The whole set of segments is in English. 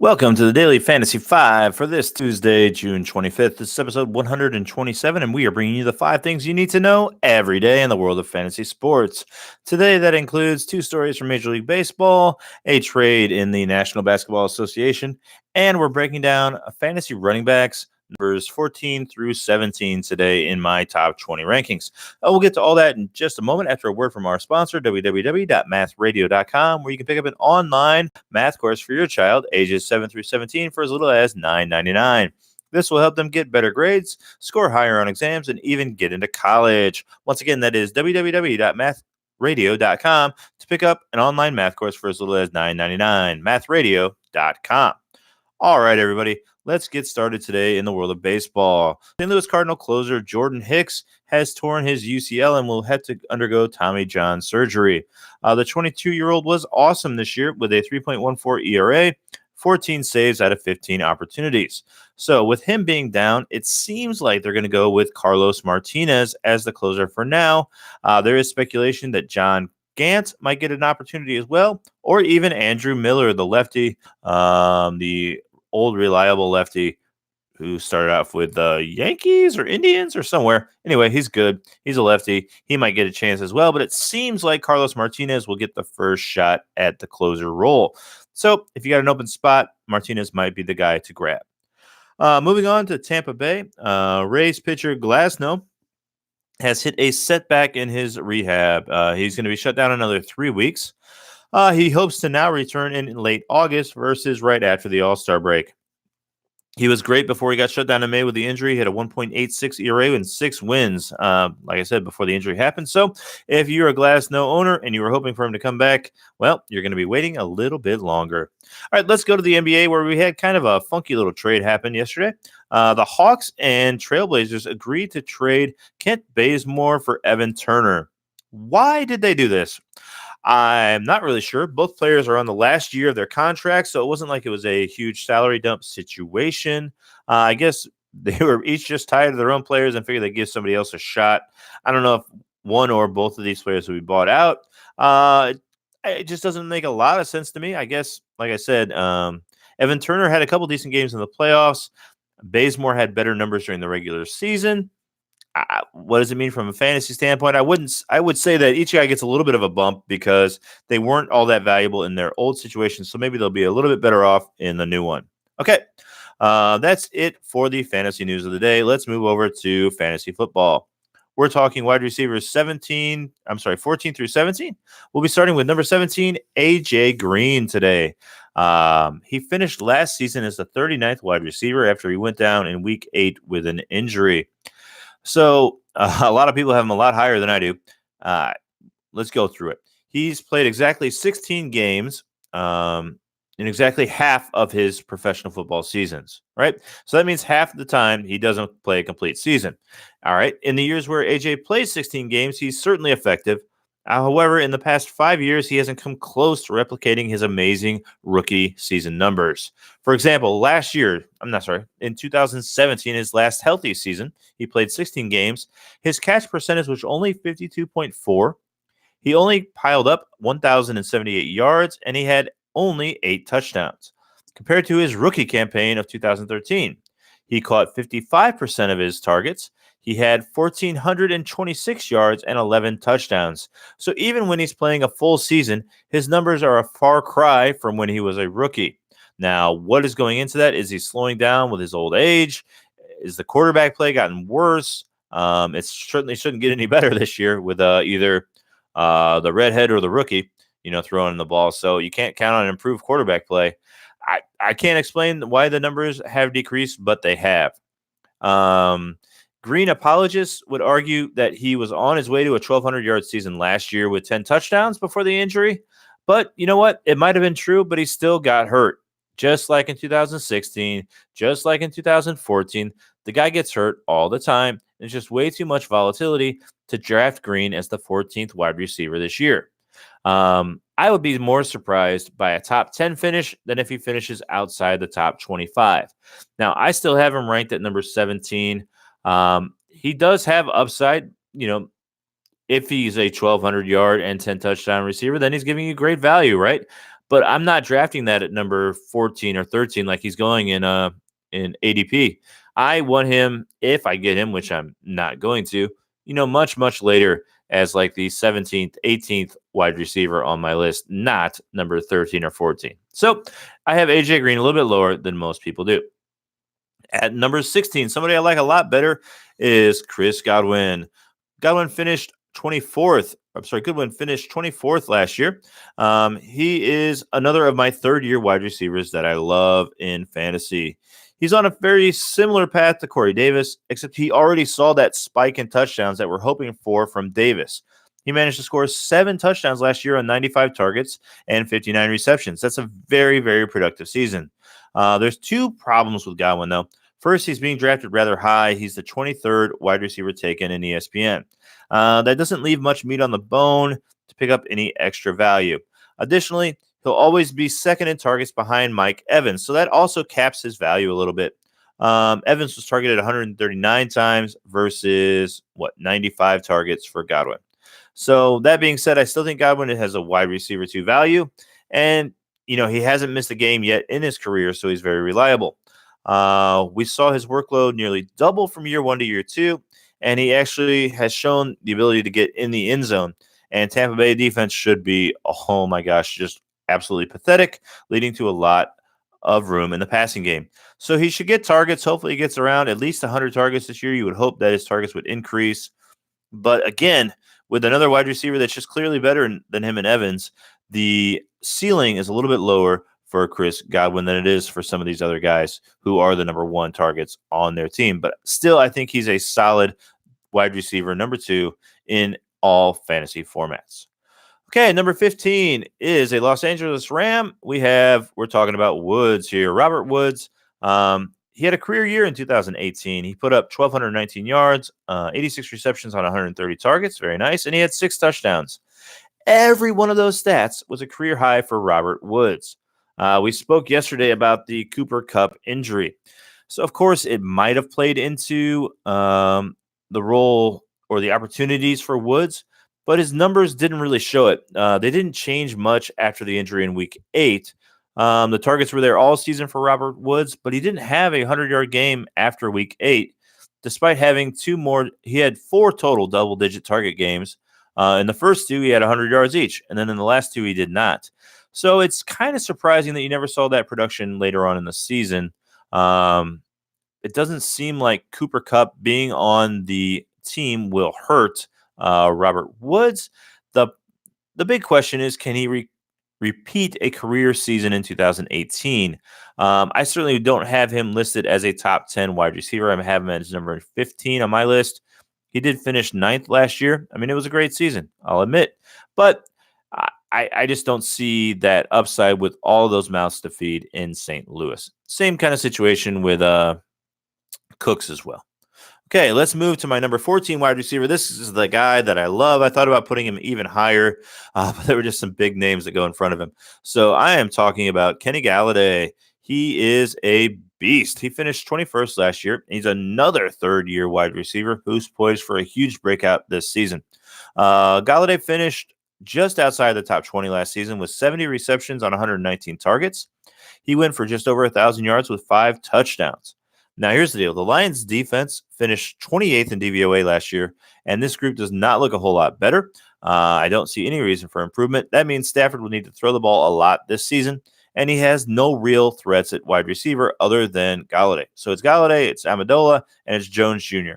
Welcome to the Daily Fantasy 5 for this Tuesday, June 25th. This is episode 127, and we are bringing you the 5 things you need to know every day in the world of fantasy sports. Today, that includes 2 stories from Major League Baseball, a trade in the National Basketball Association, and we're breaking down fantasy running backs numbers 14 through 17 today in my top 20 rankings. We'll get to all that in just a moment after a word from our sponsor, www.mathradio.com, where you can pick up an online math course for your child ages 7 through 17 for as little as $9.99. This will help them get better grades, score higher on exams, and even get into college. Once again, that is www.mathradio.com to pick up an online math course for as little as $9.99. mathradio.com. All right, everybody, let's get started today in the world of baseball. St. Louis Cardinal closer Jordan Hicks has torn his UCL and will have to undergo Tommy John surgery. The 22-year-old was awesome this year with a 3.14 ERA, 14 saves out of 15 opportunities. So with him being down, it seems like they're going to go with Carlos Martinez as the closer for now. There is speculation that John Gant might get an opportunity as well, or even Andrew Miller, the lefty, the old reliable lefty who started off with the Yankees or Indians or somewhere. Anyway, he's good. He's a lefty. He might get a chance as well, but it seems like Carlos Martinez will get the first shot at the closer role. So if you got an open spot, Martinez might be the guy to grab. Moving on to Tampa Bay, Rays pitcher Glasnow has hit a setback in his rehab. He's going to be shut down another 3 weeks. He hopes to now return in late August versus right after the All-Star break. He was great before he got shut down in May with the injury. He had a 1.86 ERA and 6 wins, like I said, before the injury happened. So if you're a Glasnow owner and you were hoping for him to come back, well, you're going to be waiting a little bit longer. All right, let's go to the NBA, where we had kind of a funky little trade happen yesterday. The Hawks and Trailblazers agreed to trade Kent Bazemore for Evan Turner. Why did they do this? I'm not really sure. Both players are on the last year of their contract, so it wasn't like it was a huge salary dump situation. I guess they were each just tired of their own players and figured they'd give somebody else a shot. I don't know if one or both of these players will be bought out. It just doesn't make a lot of sense to me. I guess, like I said, Evan Turner had a couple decent games in the playoffs. Bazemore had better numbers during the regular season. What does it mean from a fantasy standpoint? I would say that each guy gets a little bit of a bump because they weren't all that valuable in their old situation. So maybe they'll be a little bit better off in the new one. Okay. That's it for the fantasy news of the day. Let's move over to fantasy football. We're talking wide receivers 14 through 17. We'll be starting with number 17, AJ Green today. He finished last season as the 39th wide receiver after he went down in week 8 with an injury. So a lot of people have him a lot higher than I do. Let's go through it. He's played exactly 16 games in exactly half of his professional football seasons, right? So that means half the time he doesn't play a complete season. All right. In the years where AJ plays 16 games, he's certainly effective. However, in the past 5 years, he hasn't come close to replicating his amazing rookie season numbers. For example, in 2017, his last healthy season, he played 16 games. His catch percentage was only 52.4. He only piled up 1,078 yards, and he had only 8 touchdowns. Compared to his rookie campaign of 2013, he caught 55% of his targets. He had 1,426 yards and 11 touchdowns. So even when he's playing a full season, his numbers are a far cry from when he was a rookie. Now, what is going into that? Is he slowing down with his old age? Is the quarterback play gotten worse? It certainly shouldn't get any better this year with either the redhead or the rookie, throwing the ball. So you can't count on improved quarterback play. I can't explain why the numbers have decreased, but they have. Green apologists would argue that he was on his way to a 1,200-yard season last year with 10 touchdowns before the injury. But you know what? It might have been true, but he still got hurt. Just like in 2016, just like in 2014, the guy gets hurt all the time. There's just way too much volatility to draft Green as the 14th wide receiver this year. I would be more surprised by a top 10 finish than if he finishes outside the top 25. Now, I still have him ranked at number 17. He does have upside, if he's a 1,200-yard and 10 touchdown receiver, then he's giving you great value, right? but I'm not drafting that at number 14 or 13 like he's going in ADP. I want him, if I get him, which I'm not going to, much, much later as like the 17th, 18th wide receiver on my list, not number 13 or 14. So I have AJ Green a little bit lower than most people do. At number 16, somebody I like a lot better is Chris Godwin. Godwin finished 24th. I'm sorry, Goodwin finished 24th last year. He is another of my third-year wide receivers that I love in fantasy. He's on a very similar path to Corey Davis, except he already saw that spike in touchdowns that we're hoping for from Davis. He managed to score 7 touchdowns last year on 95 targets and 59 receptions. That's a very, very productive season. There's 2 problems with Godwin, though. First, he's being drafted rather high. He's the 23rd wide receiver taken in ESPN. That doesn't leave much meat on the bone to pick up any extra value. Additionally, he'll always be second in targets behind Mike Evans, so that also caps his value a little bit. Evans was targeted 139 times versus 95 targets for Godwin. So that being said, I still think Godwin has a wide receiver 2 value, and he hasn't missed a game yet in his career, so he's very reliable. We saw his workload nearly double from year 1 to year 2, and he actually has shown the ability to get in the end zone. And Tampa Bay defense should be, oh my gosh, just absolutely pathetic, leading to a lot of room in the passing game. So he should get targets. Hopefully he gets around at least 100 targets this year. You would hope that his targets would increase. But again, with another wide receiver that's just clearly better than him and Evans, the ceiling is a little bit lower for Chris Godwin than it is for some of these other guys who are the number 1 targets on their team. But still, I think he's a solid wide receiver, number 2 in all fantasy formats. Okay, number 15 is a Los Angeles Ram. We're talking about Woods here. Robert Woods, he had a career year in 2018. He put up 1,219 yards, 86 receptions on 130 targets. Very nice. And he had 6 touchdowns. Every one of those stats was a career high for Robert Woods. We spoke yesterday about the Cooper Kupp injury. So, of course, it might have played into the role or the opportunities for Woods, but his numbers didn't really show it. They didn't change much after the injury in week 8. The targets were there all season for Robert Woods, but he didn't have a 100-yard game after week 8, despite having 2 more. He had 4 total double-digit target games. In the first 2, he had 100 yards each, and then in the last 2, he did not. So it's kind of surprising that you never saw that production later on in the season. It doesn't seem like Cooper Kupp being on the team will hurt Robert Woods. The big question is, can he repeat a career season in 2018? I certainly don't have him listed as a top 10 wide receiver. I have him as number 15 on my list. He did finish 9th last year. I mean, it was a great season, I'll admit. But I just don't see that upside with all those mouths to feed in St. Louis. Same kind of situation with Cooks as well. Okay, let's move to my number 14 wide receiver. This is the guy that I love. I thought about putting him even higher, but there were just some big names that go in front of him. So I am talking about Kenny Golladay. He is a beast. He finished 21st last year. He's another third-year wide receiver who's poised for a huge breakout this season. Golladay finished just outside the top 20 last season with 70 receptions on 119 targets. He went for just over 1,000 yards with 5 touchdowns. Now, here's the deal. The Lions' defense finished 28th in DVOA last year, and this group does not look a whole lot better. I don't see any reason for improvement. That means Stafford will need to throw the ball a lot this season, and he has no real threats at wide receiver other than Golladay. So it's Golladay, it's Amendola, and it's Jones Jr.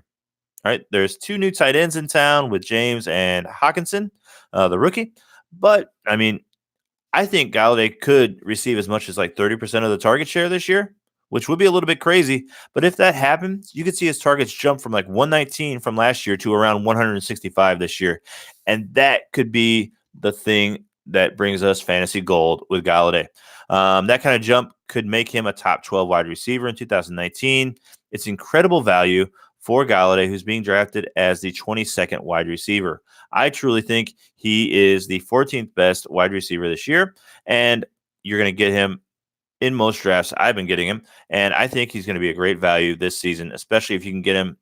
All right, there's 2 new tight ends in town with James and Hawkinson, the rookie. But, I mean, I think Golladay could receive as much as like 30% of the target share this year, which would be a little bit crazy. But if that happens, you could see his targets jump from like 119 from last year to around 165 this year. And that could be the thing that brings us fantasy gold with Golladay. That kind of jump could make him a top 12 wide receiver in 2019. It's incredible value for Golladay, who's being drafted as the 22nd wide receiver. I truly think he is the 14th best wide receiver this year, and you're going to get him in most drafts. I've been getting him, and I think he's going to be a great value this season, especially if you can get him,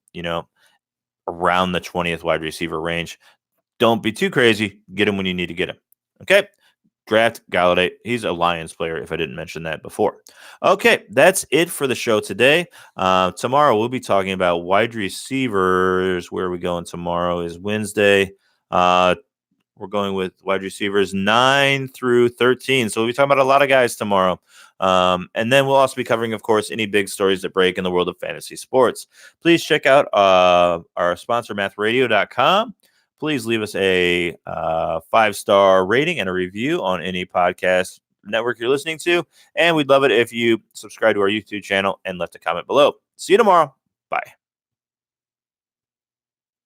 around the 20th wide receiver range. Don't be too crazy. Get him when you need to get him. Okay. Draft Golladay. He's a Lions player, if I didn't mention that before. Okay, that's it for the show today. Tomorrow, we'll be talking about wide receivers. Where are we going tomorrow is Wednesday. We're going with wide receivers 9 through 13. So we'll be talking about a lot of guys tomorrow. And then we'll also be covering, of course, any big stories that break in the world of fantasy sports. Please check out our sponsor, mathradio.com. Please leave us a 5-star rating and a review on any podcast network you're listening to. And we'd love it if you subscribe to our YouTube channel and left a comment below. See you tomorrow. Bye.